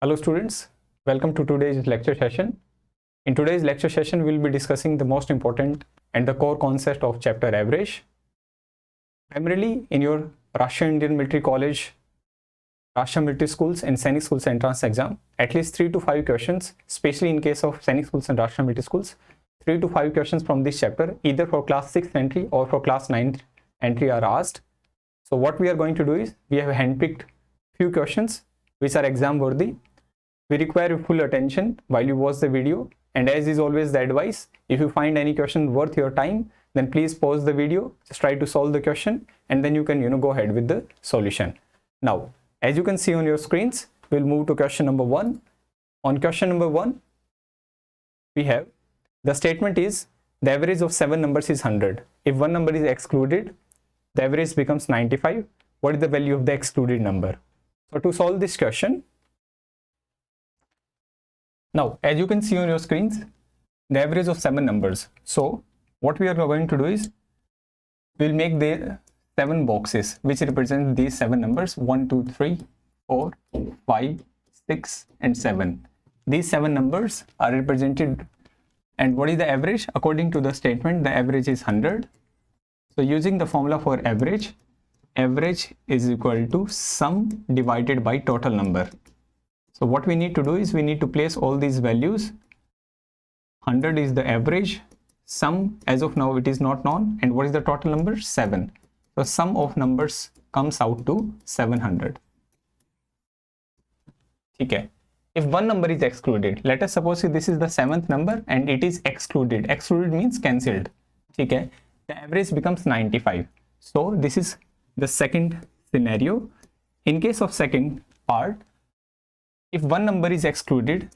Hello students, welcome to today's lecture session. In today's lecture session, we'll be discussing the most important and the core concept of chapter average. Primarily in your Russian Indian Military College, Russian Military Schools and Sainik Schools entrance exam, at least 3 to 5 questions, especially in case of Sainik Schools and Russian Military Schools, 3 to 5 questions from this chapter, either for class 6 entry or for class 9 entry are asked. So what we are going to do is, we have handpicked few questions which are exam worthy. We require your full attention while you watch the video, and as is always the advice, if you find any question worth your time, then please pause the video, just try to solve the question, and then you can go ahead with the solution. Now, as you can see on your screens, we'll move to question number 1. On question number 1, we have the statement is the average of 7 numbers is 100. If one number is excluded, the average becomes 95. What is the value of the excluded number? So to solve this question, now as you can see on your screens, the average of 7 numbers. So what we are going to do is, we'll make the 7 boxes which represent these 7 numbers: 1, 2, 3, 4, 5, 6 and 7. These 7 numbers are represented, and what is the average? According to the statement, the average is 100. So using the formula for average, average is equal to sum divided by total number. So what we need to do is, we need to place all these values. 100 is the average, sum as of now it is not known, and what is the total number? 7. So sum of numbers comes out to 700. Okay. If one number is excluded, let us suppose this is the 7th number and it is excluded. Excluded means cancelled. Okay. The average becomes 95. So this is the second scenario. In case of second part, if one number is excluded,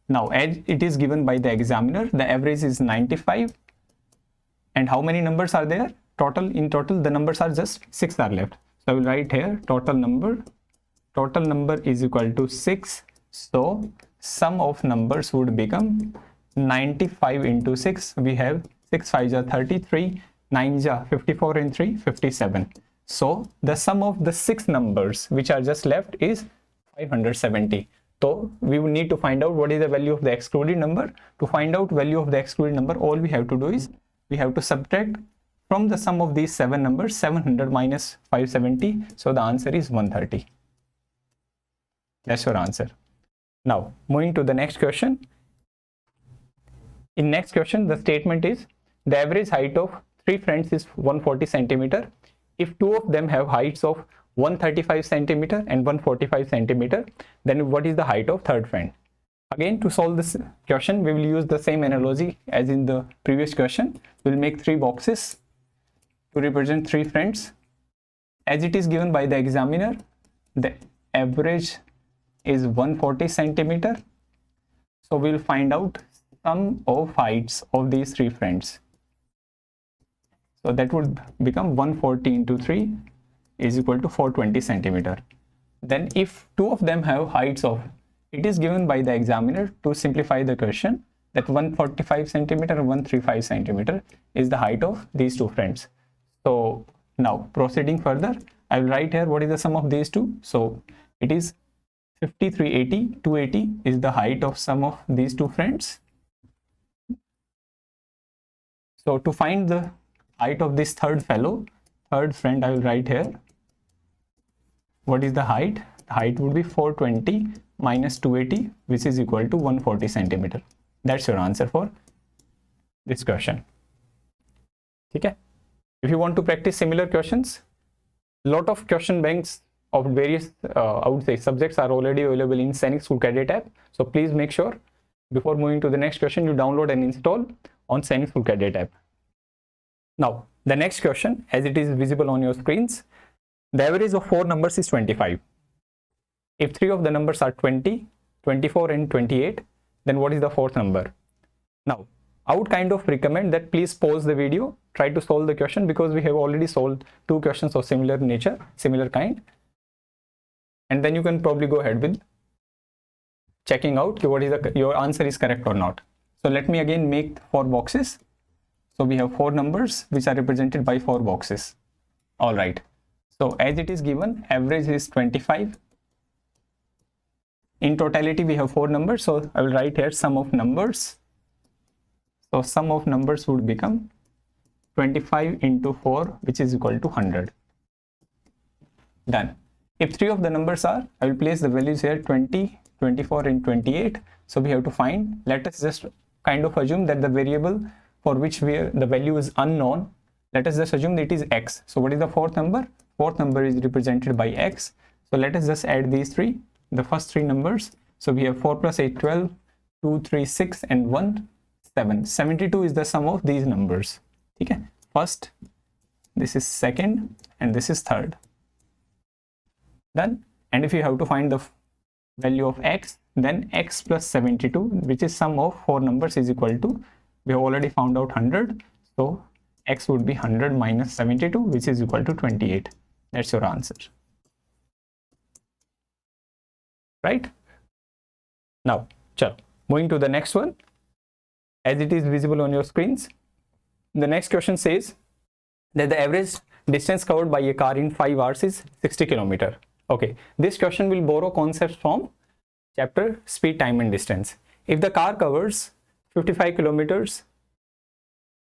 now as it is given by the examiner, the average is 95. And how many numbers are there? In total, the numbers are just 6 are left. So I will write here total number is equal to 6. So sum of numbers would become 95 into 6. We have 6 5s are 33, 9s are 54 and 3 57. So the sum of the 6 numbers which are just left is 570. So we will need to find out what is the value of the excluded number. To find out value of the excluded number, all we have to do is, we have to subtract from the sum of these 7 numbers 700 minus 570. So the answer is 130. That's your answer. Now moving to the next question. In next question, the statement is the average height of 3 friends is 140 centimeter. If 2 of them have heights of 135 centimeter and 145 centimeter, then what is the height of third friend? Again, to solve this question, we will use the same analogy as in the previous question. We'll make 3 boxes to represent 3 friends. As it is given by the examiner, the average is 140 centimeter. So we'll find out sum of heights of these 3 friends. So that would become 140 into 3 is equal to 420 centimeter. Then if 2 of them have heights of, it is given by the examiner to simplify the question that 145 centimeter and 135 centimeter is the height of these 2 friends. So now proceeding further, I will write here what is the sum of these 2. So it is 50, 380, 280 is the height of sum of these 2 friends. So to find the height of this third friend, I will write here what is the height. The height would be 420 minus 280, which is equal to 140 centimeter. That's your answer for this question. Okay. If you want to practice similar questions, lot of question banks of various I would say subjects are already available in Sainik School Cadet app. So please make sure before moving to the next question, you download and install on Sainik School Cadet app. Now the next question, as it is visible on your screens, the average of 4 numbers is 25. If 3 of the numbers are 20, 24 and 28, then what is the 4th number? Now I would kind of recommend that please pause the video, try to solve the question, because we have already solved 2 questions of similar nature, similar kind, and then you can probably go ahead with checking out what is your answer is correct or not. So let me again make 4 boxes. So we have 4 numbers which are represented by 4 boxes. All right. So as it is given, average is 25. In totality, we have 4 numbers. So I will write here sum of numbers. So sum of numbers would become 25 into 4, which is equal to 100. Done. If 3 of the numbers are, I will place the values here 20, 24 and 28. So we have to find, let us just kind of assume that the variable for which the value is unknown, let us just assume that it is x. So what is the fourth number? Fourth number is represented by x. So let us just add these three, the first 3 numbers. So we have 4 plus 8, 12, 2, 3, 6 and 1, 7. 72 is the sum of these numbers. Okay. First, this is second and this is third. Done. And if you have to find the value of x, then x plus 72, which is sum of 4 numbers, is equal to, we have already found out 100. So x would be 100 minus 72, which is equal to 28. That's your answer. Right? Now, moving to the next one, as it is visible on your screens. The next question says that the average distance covered by a car in 5 hours is 60 kilometers. Okay, this question will borrow concepts from chapter speed, time and distance. If the car covers 55 kilometers,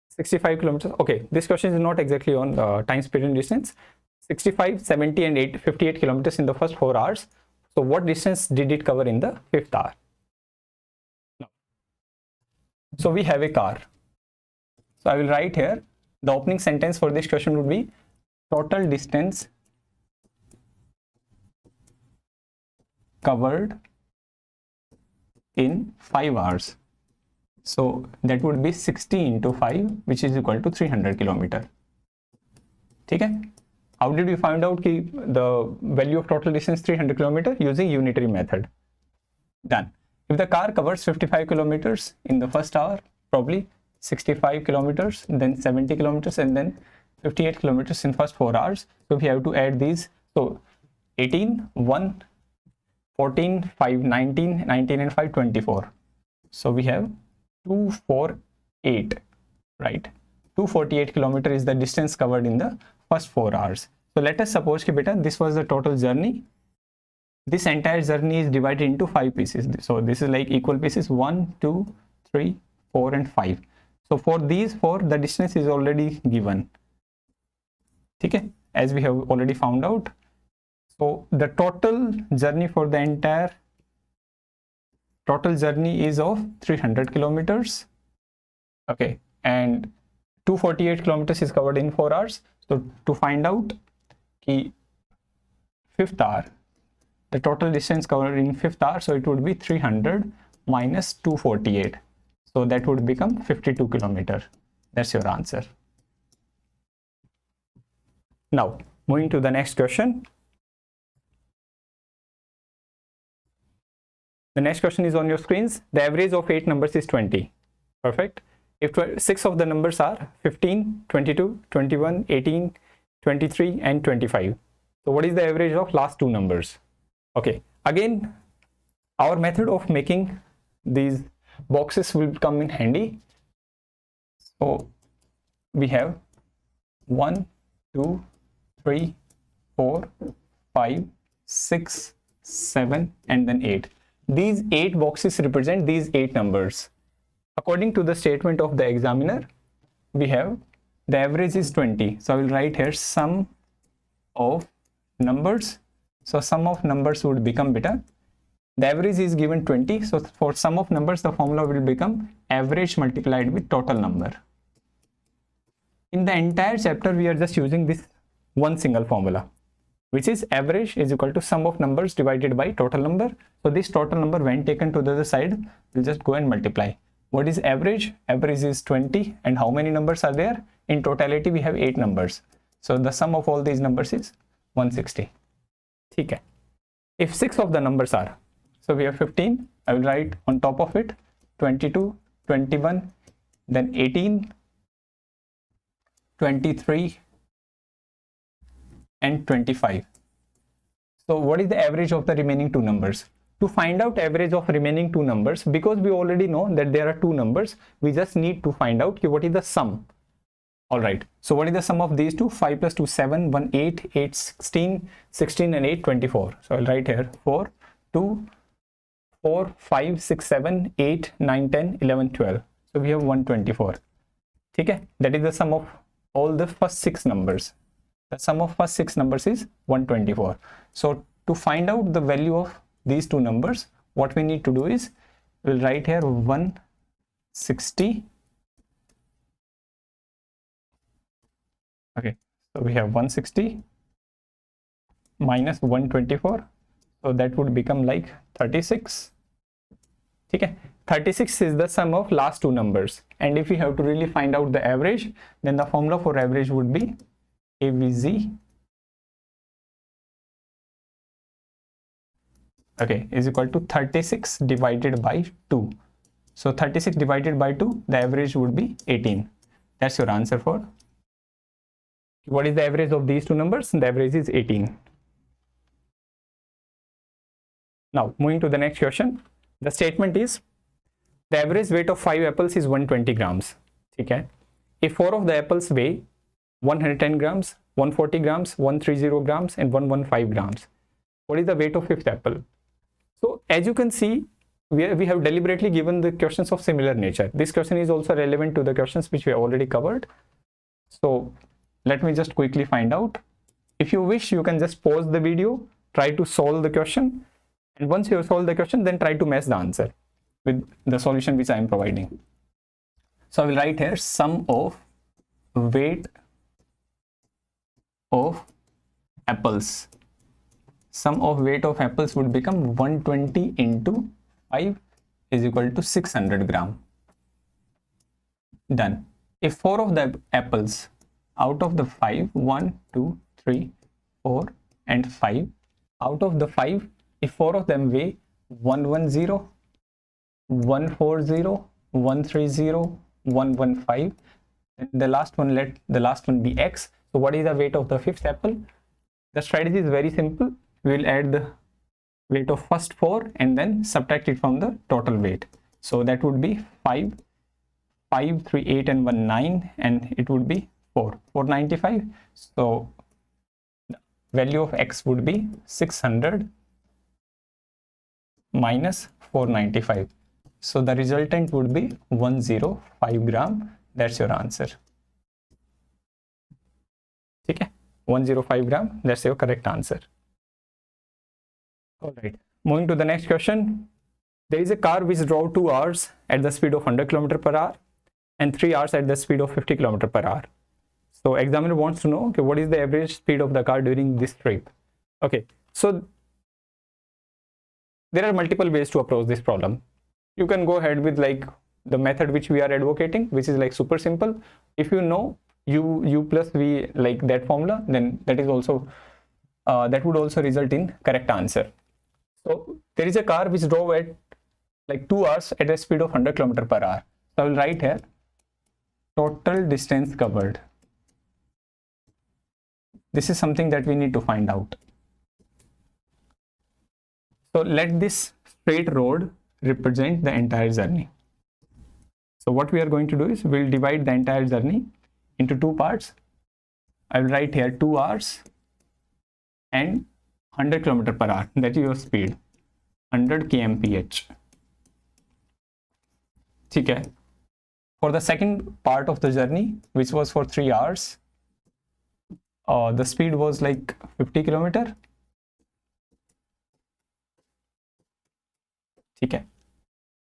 65 kilometers, okay, this question is not exactly on time, speed and distance. 65, 70 and 58 kilometers in the first 4 hours. So what distance did it cover in the 5th hour? Now, so we have a car. So I will write here, the opening sentence for this question would be total distance covered in 5 hours. So that would be 60 into 5, which is equal to 300 kilometer. Okay? How did we find out the value of total distance 300 kilometer? Using unitary method. Done. If the car covers 55 kilometers in the first hour, probably 65 kilometers, then 70 kilometers, and then 58 kilometers in first 4 hours. So we have to add these. So 18, 1, 14, 5, 19, 19 and 5, 24. So we have 248, right? 248 kilometers is the distance covered in the first 4 hours. So let us suppose that beta, this was the total journey. This entire journey is divided into 5 pieces. So this is like equal pieces 1, 2, 3, 4 and 5. So for these 4, the distance is already given. Okay, as we have already found out. So the total journey for the entire total journey is of 300 kilometers. Okay, and 248 kilometers is covered in 4 hours. So to find out the 5th hour, the total distance covered in 5th hour, so it would be 300 minus 248. So that would become 52 kilometers. That's your answer. Now, moving to the next question. The next question is on your screens. The average of 8 numbers is 20. Perfect. If 6 of the numbers are 15, 22, 21, 18, 23 and 25. So what is the average of last 2 numbers? Okay. Again, our method of making these boxes will come in handy. So we have 1, 2, 3, 4, 5, 6, 7 and then 8. These 8 boxes represent these 8 numbers. According to the statement of the examiner, we have the average is 20. So I will write here sum of numbers. So sum of numbers would become beta. The average is given 20. So for sum of numbers, the formula will become average multiplied with total number. In the entire chapter, we are just using this one single formula, which is average is equal to sum of numbers divided by total number. So this total number, when taken to the other side, will just go and multiply. What is average? Average is 20. And how many numbers are there? In totality, we have 8 numbers. So the sum of all these numbers is 160. Okay. If 6 of the numbers are, so we have 15, I will write on top of it 22, 21, then 18, 23 and 25. So what is the average of the remaining 2 numbers? To find out average of remaining 2 numbers, because we already know that there are 2 numbers, we just need to find out what is the sum. Alright, so what is the sum of these 2? 5 plus 2, 7, 1, 8, 8, 16, 16 and 8, 24. So I'll write here 4, 2, 4, 5, 6, 7, 8, 9, 10, 11, 12. So we have 124. Okay, that is the sum of all the first 6 numbers. The sum of first 6 numbers is 124. So to find out the value of these two numbers, what we need to do is we'll write here 160. Okay, so we have 160 minus 124. So that would become like 36. Okay, 36 is the sum of last two numbers. And if we have to really find out the average, then the formula for average would be AVG, okay, is equal to 36 divided by 2. So 36 divided by 2, the average would be 18. That's your answer for what is the average of these two numbers? The average is 18. Now moving to the next question. The statement is the average weight of 5 apples is 120 grams. Okay. If 4 of the apples weigh 110 grams, 140 grams, 130 grams, and 115 grams, what is the weight of 5th apple? So as you can see, we have deliberately given the questions of similar nature. This question is also relevant to the questions which we have already covered. So let me just quickly find out. If you wish, you can just pause the video, try to solve the question, and once you have solved the question, then try to match the answer with the solution which I am providing. So I will write here sum of weight of apples. Sum of weight of apples would become 120 into 5 is equal to 600 gram. Done. If 4 of the apples out of the 5, 1, 2, 3, 4 and 5, out of the 5, if 4 of them weigh 110, 140, 130, 115, the last one, let the last one be X. So what is the weight of the 5th apple? The strategy is very simple. We will add the weight of first 4 and then subtract it from the total weight. So that would be 5, 5, 3, 8 and 1, 9, and it would be 4, 495. So the value of X would be 600 minus 495. So the resultant would be 105 gram. That's your answer. Okay, 105 gram. That's your correct answer. All right, moving to the next question. There is a car which drove 2 hours at the speed of 100 km per hour and 3 hours at the speed of 50 km per hour. So examiner wants to know, okay, what is the average speed of the car during this trip? Okay, so there are multiple ways to approach this problem. You can go ahead with like the method which we are advocating, which is like super simple. If you know u plus v, like that formula, then that is also that would also result in correct answer. So there is a car which drove at like 2 hours at a speed of 100 km per hour. So I will write here total distance covered. This is something that we need to find out. So let this straight road represent the entire journey. So what we are going to do is we'll divide the entire journey into 2 parts. I will write here 2 hours and 100 km per hour. That is your speed, 100 kmph. Okay. For the second part of the journey, which was for 3 hours, the speed was like 50 km. Okay.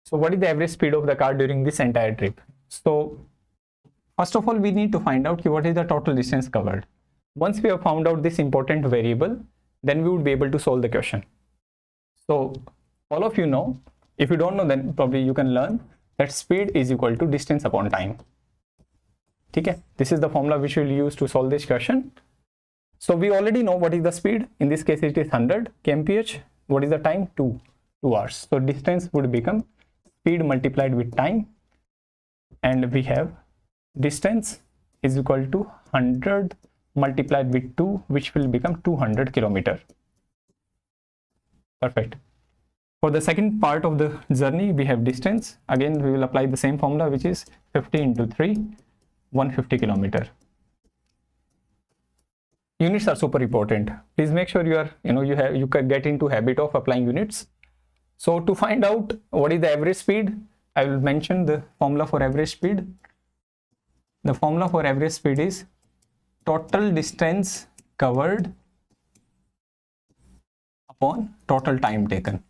So what is the average speed of the car during this entire trip? So first of all, we need to find out what is the total distance covered. Once we have found out this important variable, then we would be able to solve the question. So all of you know, if you don't know, then probably you can learn that speed is equal to distance upon time. Okay, this is the formula which we will use to solve this question. So we already know what is the speed. In this case, it is 100 kmph. What is the time? 2 hours. So distance would become speed multiplied with time, and we have distance is equal to 100 multiplied with 2, which will become 200 km. Perfect. For the second part of the journey, we have distance. Again, we will apply the same formula, which is 50 into 3, 150 km. Units are super important. Please make sure you are, you can get into habit of applying units. So to find out what is the average speed, I will mention the formula for average speed. The formula for average speed is total distance covered upon total time taken.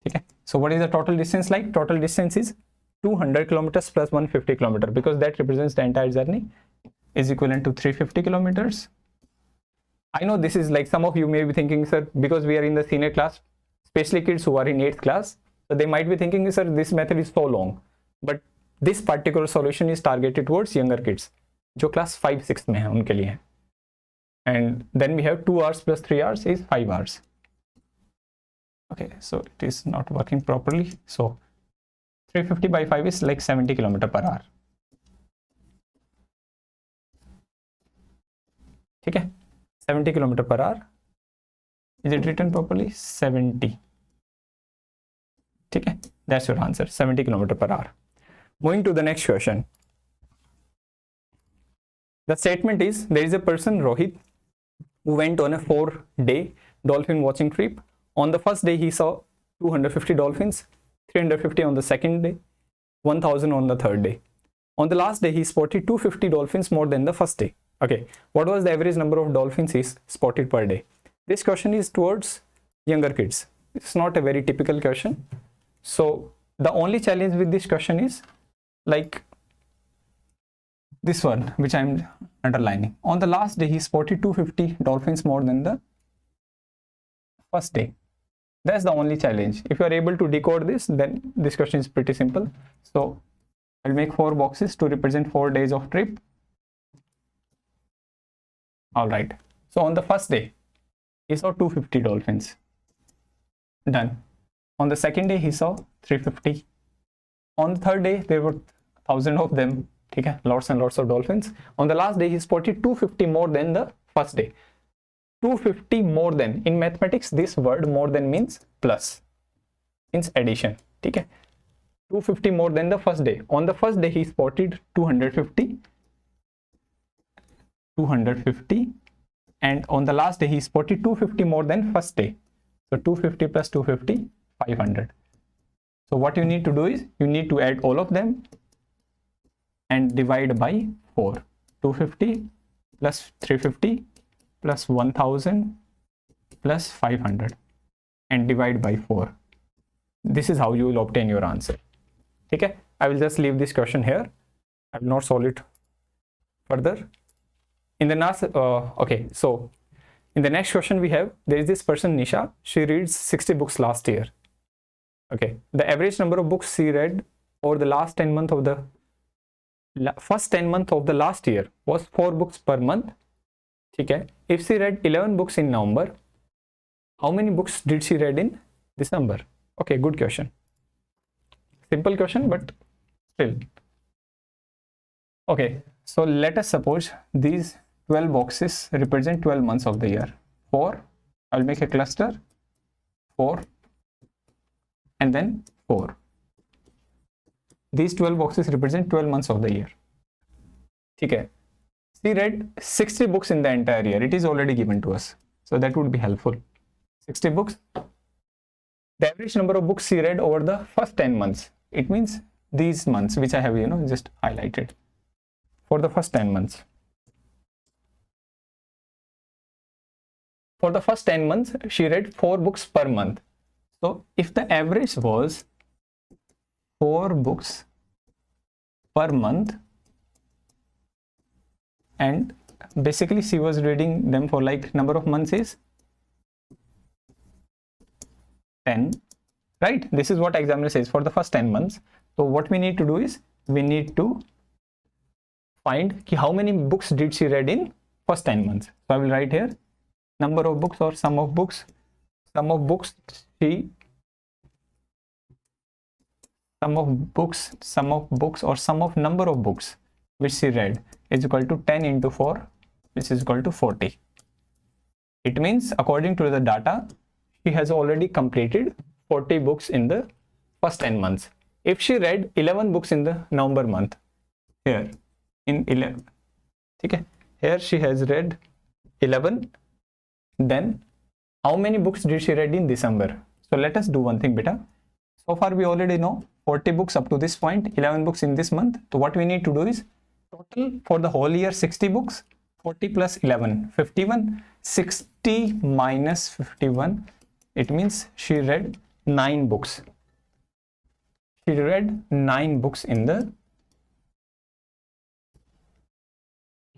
Okay. So what is the total distance like? Total distance is 200 kilometers plus 150 kilometers, because that represents the entire journey, is equivalent to 350 kilometers. I know this is like, some of you may be thinking, sir, because we are in the senior class, especially kids who are in 8th class, so they might be thinking, sir, this method is so long. But this particular solution is targeted towards younger kids, जो class 5-6 में है उनके लिए. And then we have 2 hours plus 3 hours is 5 hours. Okay, so it is not working properly. So 350 by 5 is like 70 km per hour. ठीक है, 70 km per hour. Is it written properly? 70. ठीक है, that's your answer, 70 km per hour. Moving to the next question. The statement is, there is a person, Rohit, who went on a 4-day dolphin watching trip. On the first day, he saw 250 dolphins, 350 on the second day, 1000 on the third day. On the last day, he spotted 250 dolphins more than the first day. Okay, what was the average number of dolphins he spotted per day? This question is towards younger kids. It's not a very typical question. So the only challenge with this question is like this one, which I'm underlining. On the last day, he spotted 250 dolphins more than the first day. That's the only challenge. If you are able to decode this, then this question is pretty simple. So I'll make 4 boxes to represent 4 days of trip. All right. So on the first day, he saw 250 dolphins. Done. On the second day, he saw 350. On the third day, there were 1000 of them. Okay, lots and lots of dolphins. On the last day, he spotted 250 more than the first day. 250 more than. In mathematics, this word more than means plus, means addition. Okay, 250 more than the first day. On the first day, he spotted 250. And on the last day, he spotted 250 more than first day. So 250 plus 250, 500. So what you need to do is, you need to add all of them and divide by 4. 250 plus 350 plus 1000 plus 500 and divide by 4. This is how you will obtain your answer. Okay, I will just leave this question here. I will not solve it further. In the next, okay, so in the next question we have, there is this person Nisha. She reads 60 books last year. Okay, the average number of books she read over the last 10 months of the first 10 months of the last year was 4 books per month. Okay, if she read 11 books in November, how many books did she read in December? Okay, good question. Simple question, but still. Okay, so let us suppose these 12 boxes represent 12 months of the year. 4, I'll make a cluster, 4, and then 4. These 12 boxes represent 12 months of the year. Okay. She read 60 books in the entire year. It is already given to us, so that would be helpful. 60 books. The average number of books she read over the first 10 months. It means these months, which I have, just highlighted for the first 10 months. For the first 10 months, she read 4 books per month. So if the average was 4 books per month, and basically she was reading them for like number of months is 10, right? This is what examiner says for the first 10 months. So what we need to do is, we need to find how many books did she read in first 10 months. So I will write here number of books or sum of books. Sum of books or sum of number of books which she read is equal to 10 into 4, which is equal to 40. It means according to the data, she has already completed 40 books in the first 10 months. If she read 11 books in the November month, here in 11, okay, here she has read 11, then how many books did she read in December? So let us do one thing, beta. So far we already know 40 books up to this point, 11 books in this month. So what we need to do is total for the whole year 60 books, 40 plus 11, 51, 60 minus 51. It means she read 9 books. She read 9 books in the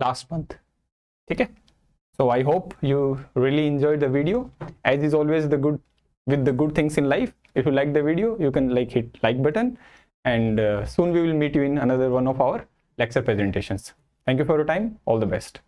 last month. Okay. So I hope you really enjoyed the video. As is always the good things in life. If you like the video, you can hit like button, and soon we will meet you in another one of our lecture presentations. Thank you for your time. All the best.